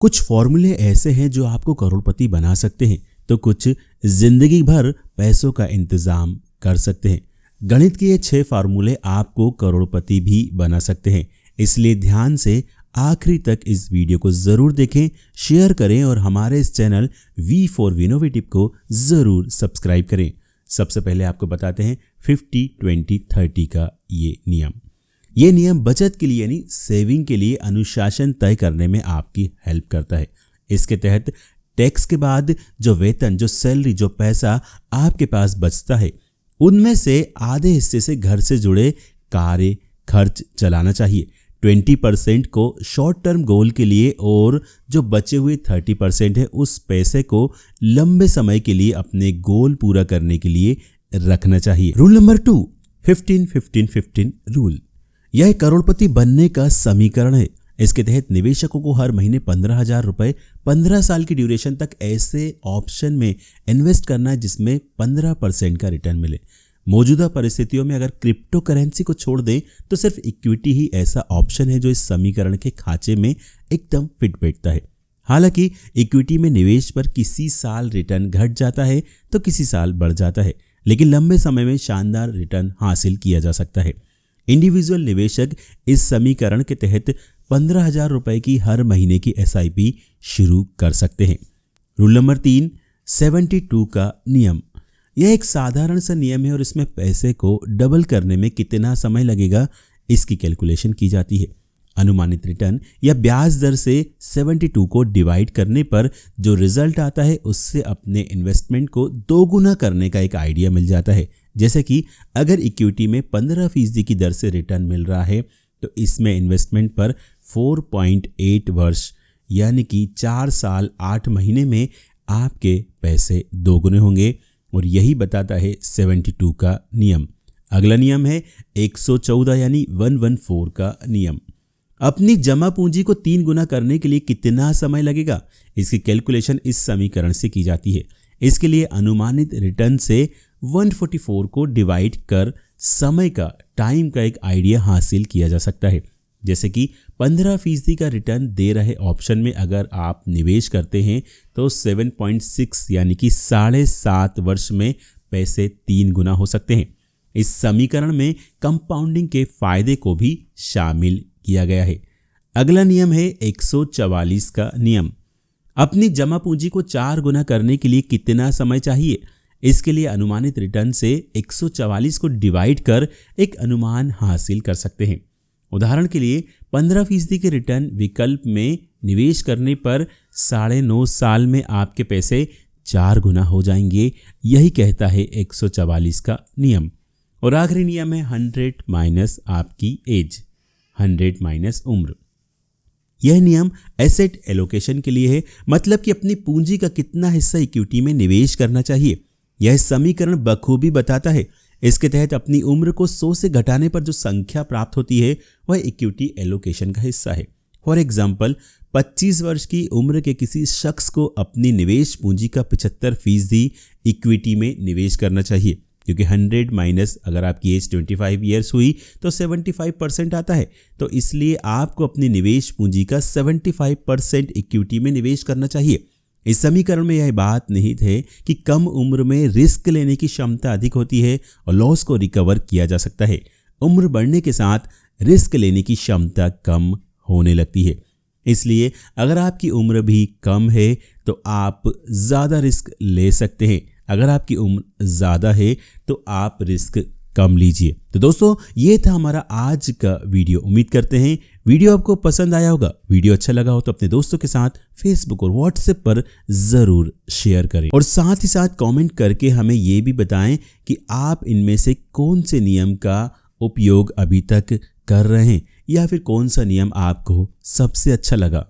कुछ फॉर्मूले ऐसे हैं जो आपको करोड़पति बना सकते हैं, तो कुछ जिंदगी भर पैसों का इंतजाम कर सकते हैं। गणित के ये 6 फार्मूले आपको करोड़पति भी बना सकते हैं, इसलिए ध्यान से आखिरी तक इस वीडियो को जरूर देखें, शेयर करें और हमारे इस चैनल वी फॉर विनोवेटिव को जरूर सब्सक्राइब करें। सबसे पहले आपको बताते हैं 50-20-30 का ये नियम बचत के लिए यानी सेविंग के लिए अनुशासन तय करने में आपकी हेल्प करता है। इसके तहत टैक्स के बाद जो वेतन, जो सैलरी, जो पैसा आपके पास बचता है, उनमें से आधे हिस्से से घर से जुड़े कार्य खर्च चलाना चाहिए। 20% को शॉर्ट टर्म गोल के लिए और जो बचे हुए 30% है उस पैसे को लंबे समय के लिए अपने गोल पूरा करने के लिए रखना चाहिए। Rule number 2, 15-15-15 rule. यह करोड़पति बनने का समीकरण है। इसके तहत निवेशकों को हर महीने 15,000 रुपए 15 साल की ड्यूरेशन तक ऐसे ऑप्शन में इन्वेस्ट करना है जिसमें 15% का रिटर्न मिले। मौजूदा परिस्थितियों में अगर क्रिप्टो करेंसी को छोड़ दें तो सिर्फ इक्विटी ही ऐसा ऑप्शन है जो इस समीकरण के खांचे में एकदम फिट बैठता है। हालांकि इक्विटी में निवेश पर किसी साल रिटर्न घट जाता है तो किसी साल बढ़ जाता है, लेकिन लंबे समय में शानदार रिटर्न हासिल किया जा सकता है। इंडिविजुअल निवेशक इस समीकरण के तहत 15,000 रुपए की हर महीने की SIP शुरू कर सकते हैं। रूल नंबर 3, 72 का नियम। यह एक साधारण सा नियम है और इसमें पैसे को डबल करने में कितना समय लगेगा इसकी कैलकुलेशन की जाती है। अनुमानित रिटर्न या ब्याज दर से 72 को डिवाइड करने पर जो रिजल्ट आता है उससे अपने इन्वेस्टमेंट को 2 गुना करने का एक आइडिया मिल जाता है। जैसे कि अगर इक्विटी में 15% की दर से रिटर्न मिल रहा है तो इसमें इन्वेस्टमेंट पर 4.8 वर्ष यानी कि 4 साल 8 महीने में आपके पैसे 2 गुने होंगे और यही बताता है 72 का नियम। अगला नियम है 114 यानी 114 का नियम। अपनी जमा पूंजी को 3 गुना करने के लिए कितना समय लगेगा इसकी कैलकुलेशन इस समीकरण से की जाती है। इसके लिए अनुमानित रिटर्न से 144 को डिवाइड कर समय का, टाइम का एक आइडिया हासिल किया जा सकता है। जैसे कि 15% का रिटर्न दे रहे ऑप्शन में अगर आप निवेश करते हैं तो 7.6 यानी कि 7.5 वर्ष में पैसे 3 गुना हो सकते हैं। इस समीकरण में कंपाउंडिंग के फायदे को भी शामिल किया गया है। अगला नियम है 144 का नियम। अपनी जमा पूंजी को 4 गुना करने के लिए कितना समय चाहिए इसके लिए अनुमानित रिटर्न से 144 को डिवाइड कर एक अनुमान हासिल कर सकते हैं। उदाहरण के लिए 15% के रिटर्न विकल्प में निवेश करने पर 9.5 साल में आपके पैसे 4 गुना हो जाएंगे। यही कहता है 144 का नियम। और आखिरी नियम है 100 माइनस आपकी एज, 100 माइनस उम्र। यह नियम एसेट एलोकेशन के लिए है, मतलब कि अपनी पूंजी का कितना हिस्सा इक्विटी में निवेश करना चाहिए। यह समीकरण बखूबी बताता है। इसके तहत अपनी उम्र को 100 से घटाने पर जो संख्या प्राप्त होती है वह इक्विटी एलोकेशन का हिस्सा है। फॉर एग्जाम्पल 25 वर्ष की उम्र के किसी शख्स को अपनी निवेश पूंजी का 75% इक्विटी में निवेश करना चाहिए, क्योंकि 100 माइनस अगर आपकी एज 25 ईयर्स हुई तो 75% आता है। तो इसलिए आपको अपनी निवेश पूंजी का 75% इक्विटी में निवेश करना चाहिए। इस समीकरण में यह बात निहित है कि कम उम्र में रिस्क लेने की क्षमता अधिक होती है और लॉस को रिकवर किया जा सकता है। उम्र बढ़ने के साथ रिस्क लेने की क्षमता कम होने लगती है। इसलिए अगर आपकी उम्र भी कम है तो आप ज़्यादा रिस्क ले सकते हैं। अगर आपकी उम्र ज़्यादा है तो आप रिस्क कम लीजिए। तो दोस्तों, ये था हमारा आज का वीडियो। उम्मीद करते हैं वीडियो आपको पसंद आया होगा। वीडियो अच्छा लगा हो तो अपने दोस्तों के साथ फेसबुक और व्हाट्सएप पर ज़रूर शेयर करें और साथ ही साथ कमेंट करके हमें ये भी बताएं कि आप इनमें से कौन से नियम का उपयोग अभी तक कर रहे हैं या फिर कौन सा नियम आपको सबसे अच्छा लगा।